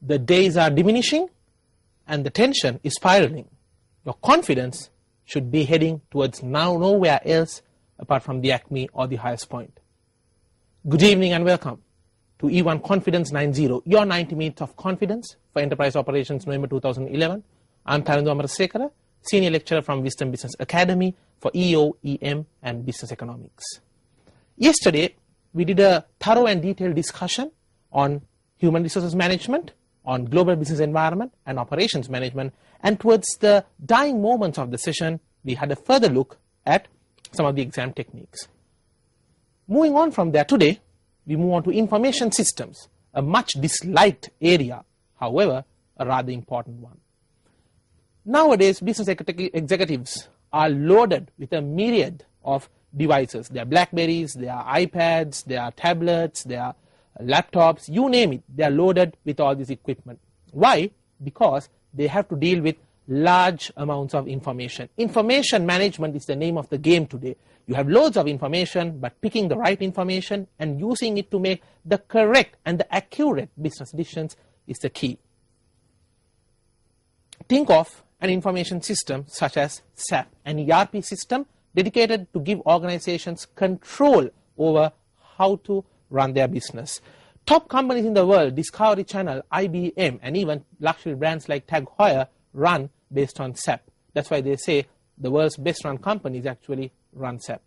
the days are diminishing and the tension is spiraling. Your confidence should be heading towards now nowhere else apart from the acme or the highest point. Good evening and welcome to E1 Confidence 90, your 90 minutes of confidence for enterprise operations, November 2011. I'm Tharindu Amarasekara, Senior Lecturer from Wisdom Business Academy for EO, EM and Business Economics. Yesterday, we did a thorough and detailed discussion on human resources management, on global business environment and operations management, and towards the dying moments of the session, we had a further look at some of the exam techniques. Moving on from there, today, we move on to information systems, a much disliked area, however, a rather important one. Nowadays, business executives are loaded with a myriad of devices. There are Blackberries, there are iPads, there are tablets, there are laptops, you name it, they are loaded with all this equipment. Why? Because they have to deal with large amounts of information. Information management is the name of the game today. You have loads of information, but picking the right information and using it to make the correct and the accurate business decisions is the key. Think of an information system such as SAP, an ERP system dedicated to give organizations control over how to run their business. Top companies in the world, Discovery Channel, IBM, and even luxury brands like Tag Heuer run based on SAP. That's why they say the world's best run companies actually run SAP.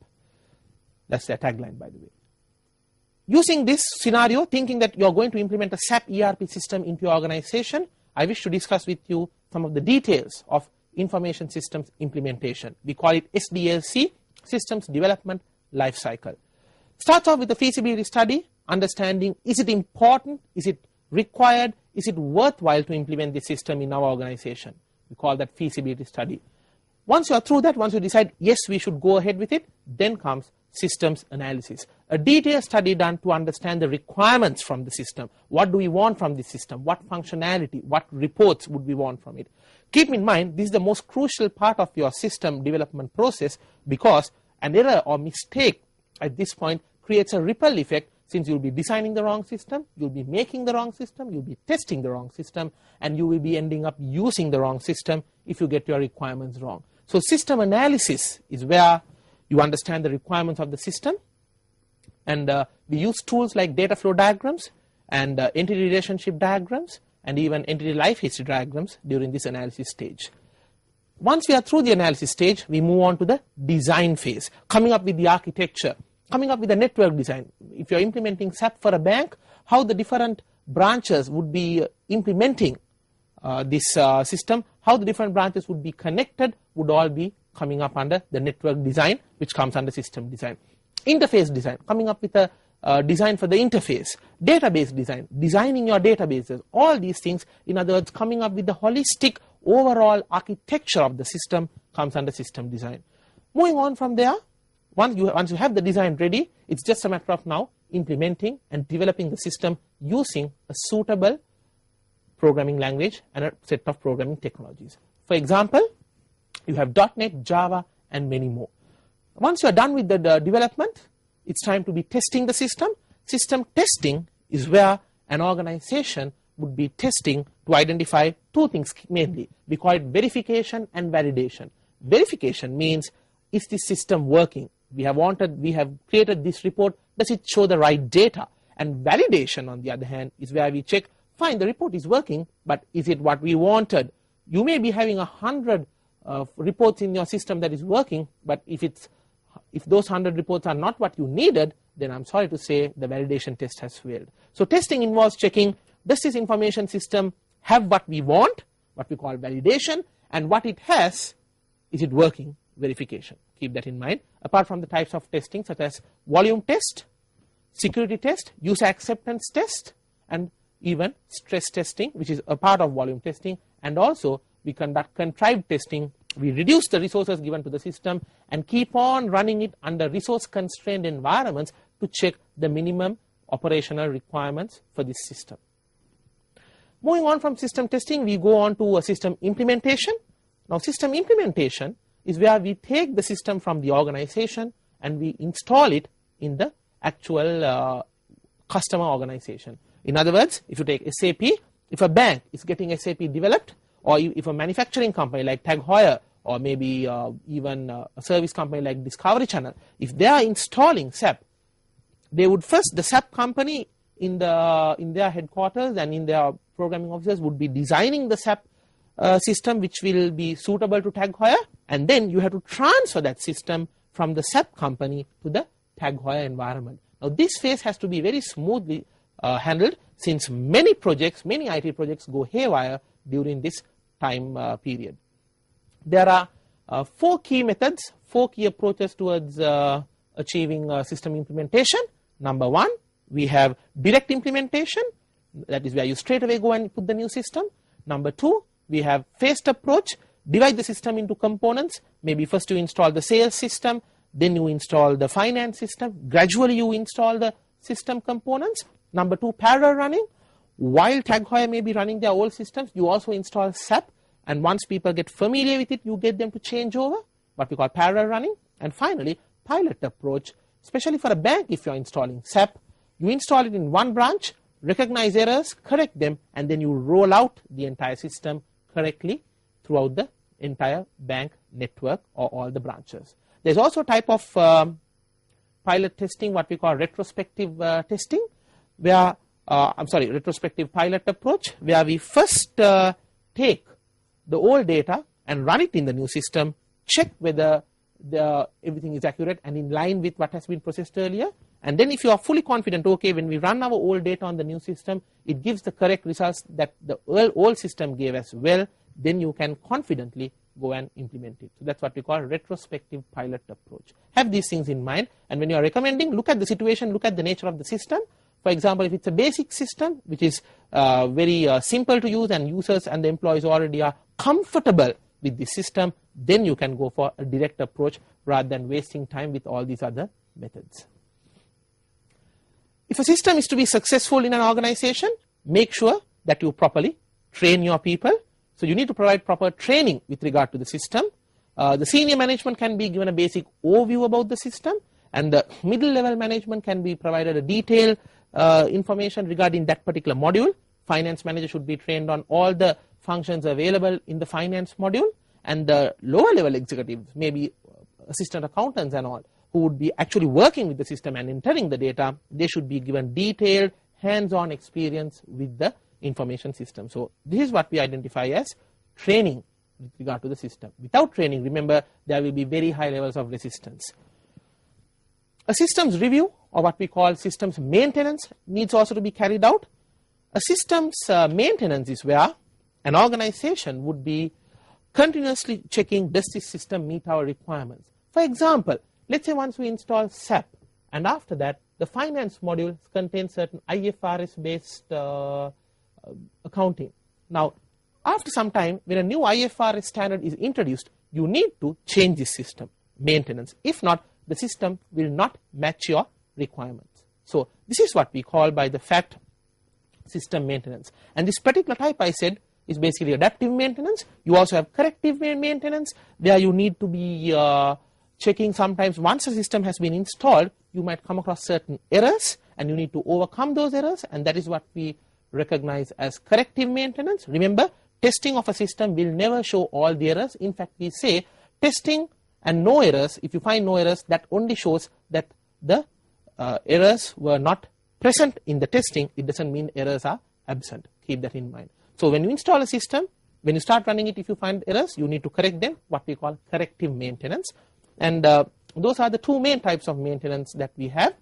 That's their tagline, by the way. Using this scenario, thinking that you're going to implement a SAP ERP system into your organization, I wish to discuss with you some of the details of information systems implementation. We call it SDLC, Systems Development Life Cycle. Starts off with the feasibility study, understanding is it important, is it required, is it worthwhile to implement this system in our organization. We call that feasibility study. Once you are through that, once you decide yes we should go ahead with it, then comes systems analysis. A detailed study done to understand the requirements from the system. What do we want from the system? What functionality? What reports would we want from it? Keep in mind, this is the most crucial part of your system development process, because an error or mistake at this point creates a ripple effect, since you'll be designing the wrong system, you'll be making the wrong system, you'll be testing the wrong system, and you will be ending up using the wrong system if you get your requirements wrong. So system analysis is where you understand the requirements of the system, and we use tools like data flow diagrams and entity relationship diagrams and even entity life history diagrams during this analysis stage. Once we are through the analysis stage, we move on to the design phase, coming up with the architecture, coming up with a network design. If you're implementing SAP for a bank, how the different branches would be implementing this system, how the different branches would be connected, would all be coming up under the network design, which comes under system design. Interface design, coming up with a design for the interface. Database design, designing your databases. All these things, in other words, coming up with the holistic overall architecture of the system, comes under system design. Moving on from there, once you have the design ready, it's just a matter of now implementing and developing the system using a suitable programming language and a set of programming technologies. For example, you have .NET, Java, and many more. Once you are done with the development, it's time to be testing the system. System testing is where an organization would be testing to identify two things mainly. We call it verification and validation. Verification means, is this system working? We have created this report, does it show the right data? And validation, on the other hand, is where we check, fine, the report is working, but is it what we wanted? You may be having 100 reports in your system that is working, but if those 100 reports are not what you needed, then I'm sorry to say the validation test has failed. So testing involves checking, does this information system have what we want, what we call validation, and what it has, is it working? Verification. Keep that in mind. Apart from the types of testing such as volume test, security test, user acceptance test, and even stress testing, which is a part of volume testing, and also we conduct contrived testing. We reduce the resources given to the system and keep on running it under resource constrained environments to check the minimum operational requirements for this system. Moving on from system testing, we go on to a system implementation. Now system implementation is where we take the system from the organization and we install it in the actual customer organization. In other words, if you take SAP, if a bank is getting SAP developed, or if a manufacturing company like Tag Heuer, or maybe even a service company like Discovery Channel, if they are installing SAP, they would first, the SAP company in their headquarters and in their programming offices would be designing the SAP system which will be suitable to Tag Heuer, and then you have to transfer that system from the SAP company to the Tag Heuer environment. Now this phase has to be very smoothly handled, since many projects, many IT projects go haywire during this time period. There are 4 key methods, 4 key approaches towards achieving system implementation. Number 1, we have direct implementation, that is where you straight away go and put the new system. Number 2, we have phased approach, divide the system into components. Maybe first you install the sales system, then you install the finance system, gradually you install the system components. Number 2, parallel running. While Tag Heuer may be running their old systems, you also install SAP, and once people get familiar with it, you get them to change over, what we call parallel running. And finally, pilot approach, especially for a bank. If you're installing SAP, you install it in one branch, recognize errors, correct them, and then you roll out the entire system correctly throughout the entire bank network or all the branches. There's also a type of pilot testing, what we call retrospective testing, where retrospective pilot approach, where we first take the old data and run it in the new system, check whether everything is accurate and in line with what has been processed earlier. And then if you are fully confident, okay, when we run our old data on the new system, it gives the correct results that the old system gave as well, then you can confidently go and implement it. So that's what we call retrospective pilot approach. Have these things in mind, and when you are recommending, look at the situation, look at the nature of the system. For example, if it's a basic system which is very simple to use, and users and the employees already are comfortable with the system, then you can go for a direct approach rather than wasting time with all these other methods. If a system is to be successful in an organization, make sure that you properly train your people. So you need to provide proper training with regard to the system. The senior management can be given a basic overview about the system, and the middle level management can be provided a detailed information regarding that particular module. Finance manager should be trained on all the functions available in the finance module, and the lower level executives, maybe assistant accountants and all, who would be actually working with the system and entering the data, they should be given detailed hands-on experience with the information system. So this is what we identify as training with regard to the system. Without training, remember, there will be very high levels of resistance. A systems review, or what we call systems maintenance, needs also to be carried out. A systems maintenance is where an organization would be continuously checking, does this system meet our requirements. For example, let's say once we install SAP, and after that the finance module contains certain IFRS based accounting. Now after some time, when a new IFRS standard is introduced, you need to change this system maintenance. If not, the system will not match your requirements. So this is what we call by the fact system maintenance. And this particular type, I said, is basically adaptive maintenance. You also have corrective maintenance, where you need to be checking. Sometimes once a system has been installed, you might come across certain errors, and you need to overcome those errors, and that is what we recognize as corrective maintenance. Remember, testing of a system will never show all the errors. In fact, we say testing and no errors. If you find no errors, that only shows that the errors were not present in the testing. It doesn't mean errors are absent. Keep that in mind. So when you install a system, when you start running it, if you find errors, you need to correct them, what we call corrective maintenance. And those are the two main types of maintenance that we have.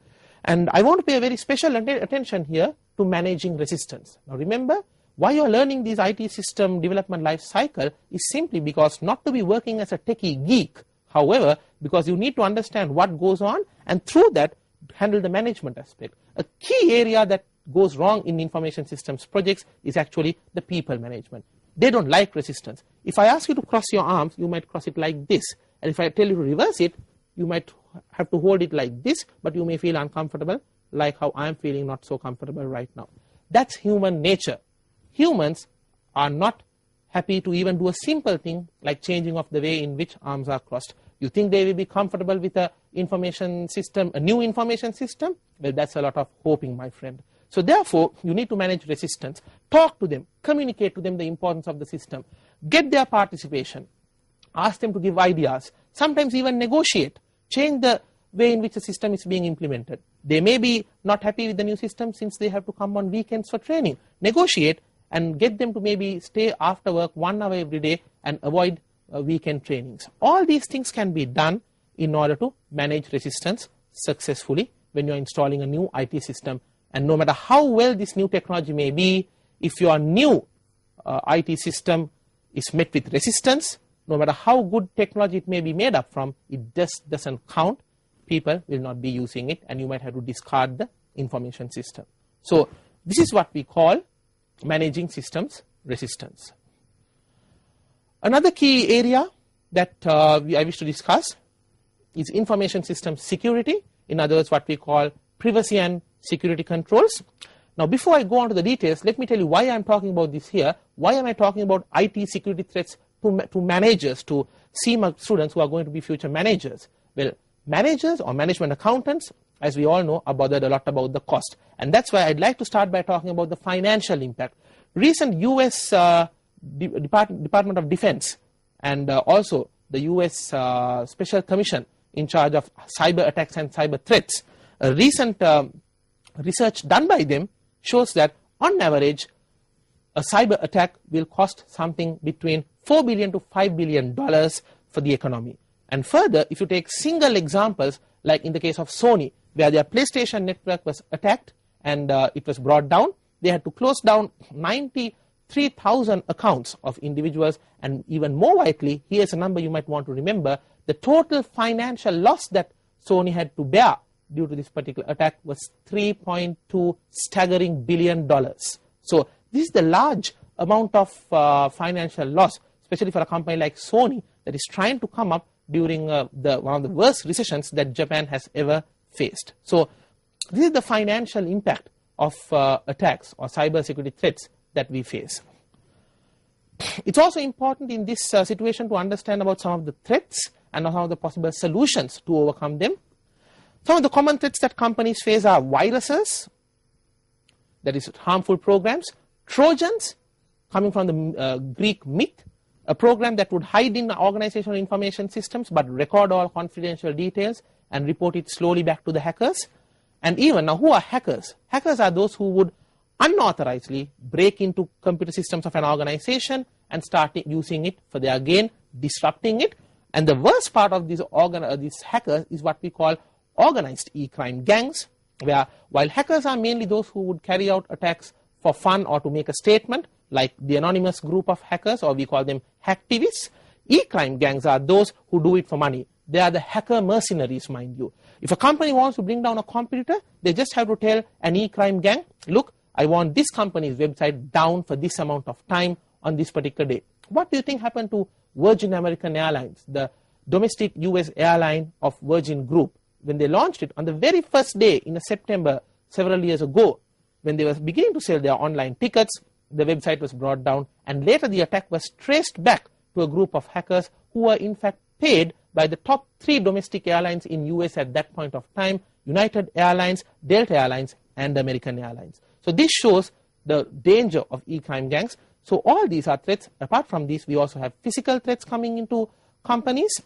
And I want to pay a very special attention here to managing resistance. Now remember, why you are learning this IT system development life cycle is simply because not to be working as a techie geek, however, because you need to understand what goes on, and through that handle the management aspect. A key area that goes wrong in information systems projects is actually the people management. They don't like resistance. If I ask you to cross your arms, you might cross it like this, and if I tell you to reverse it, you might have to hold it like this, but you may feel uncomfortable, like how I am feeling not so comfortable right now. That's human nature. Humans are not happy to even do a simple thing like changing of the way in which arms are crossed. You think they will be comfortable with a information system, a new information system? Well, that's a lot of hoping, my friend. So therefore, you need to manage resistance, talk to them, communicate to them the importance of the system, get their participation, ask them to give ideas, sometimes even negotiate, change the way in which the system is being implemented. They may be not happy with the new system since they have to come on weekends for training. Negotiate and get them to maybe stay after work 1 hour every day and avoid weekend trainings. All these things can be done in order to manage resistance successfully when you're installing a new IT system. And no matter how well this new technology may be, if your new IT system is met with resistance, no matter how good technology it may be made up from, it just doesn't count. People will not be using it, and you might have to discard the information system. So this is what we call managing systems resistance. Another key area that I wish to discuss is information system security. In other words, what we call privacy and security controls. Now, before I go on to the details, let me tell you why I'm talking about this here. Why am I talking about IT security threats to managers, to cima students who are going to be future managers? Well, managers or management accountants, as we all know, are bothered a lot about the cost. And that's why I'd like to start by talking about the financial impact. Recent US Department of Defense and also the US Special Commission in charge of cyber attacks and cyber threats, a recent research done by them shows that on average a cyber attack will cost something between $4 billion to $5 billion for the economy. And further, if you take single examples, like in the case of Sony, where their PlayStation network was attacked and it was brought down, they had to close down 93,000 accounts of individuals. And even more widely, here's a number you might want to remember, the total financial loss that Sony had to bear due to this particular attack was $3.2 staggering billion. So this is the large amount of financial loss, especially for a company like Sony that is trying to come up during one of the worst recessions that Japan has ever faced. So this is the financial impact of attacks or cyber security threats that we face. It's also important in this situation to understand about some of the threats and some of the possible solutions to overcome them. Some of the common threats that companies face are viruses, that is harmful programs, Trojans, coming from the Greek myth, a program that would hide in organizational information systems but record all confidential details and report it slowly back to the hackers. And even, now who are hackers? Hackers are those who would unauthorizedly break into computer systems of an organization and start using it for their gain, disrupting it. And the worst part of these hackers is what we call organized e-crime gangs, where while hackers are mainly those who would carry out attacks for fun or to make a statement, like the anonymous group of hackers, or we call them hacktivists, e-crime gangs are those who do it for money. They are the hacker mercenaries, mind you. If a company wants to bring down a competitor, they just have to tell an e-crime gang, look, I want this company's website down for this amount of time on this particular day. What do you think happened to Virgin American Airlines, the domestic US airline of Virgin Group? When they launched it on the very first day in September several years ago, when they were beginning to sell their online tickets, the website was brought down, and later the attack was traced back to a group of hackers who were in fact paid by the top 3 domestic airlines in US at that point of time, United Airlines, Delta Airlines, and American Airlines. So this shows the danger of e-crime gangs. So all these are threats. Apart from these, we also have physical threats coming into companies,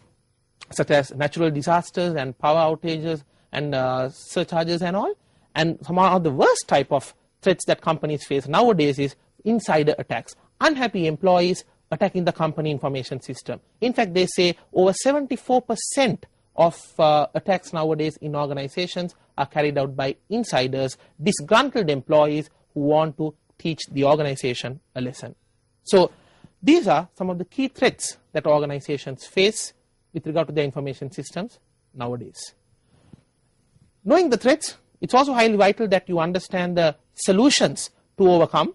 such as natural disasters and power outages and surcharges and all. And some of the worst type of threats that companies face nowadays is insider attacks. Unhappy employees attacking the company information system. In fact, they say over 74% of attacks nowadays in organizations are carried out by insiders, disgruntled employees who want to teach the organization a lesson. So these are some of the key threats that organizations face with regard to their information systems nowadays. Knowing the threats, it's also highly vital that you understand the solutions to overcome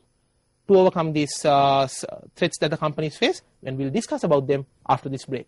these threats that the companies face, and we'll discuss about them after this break.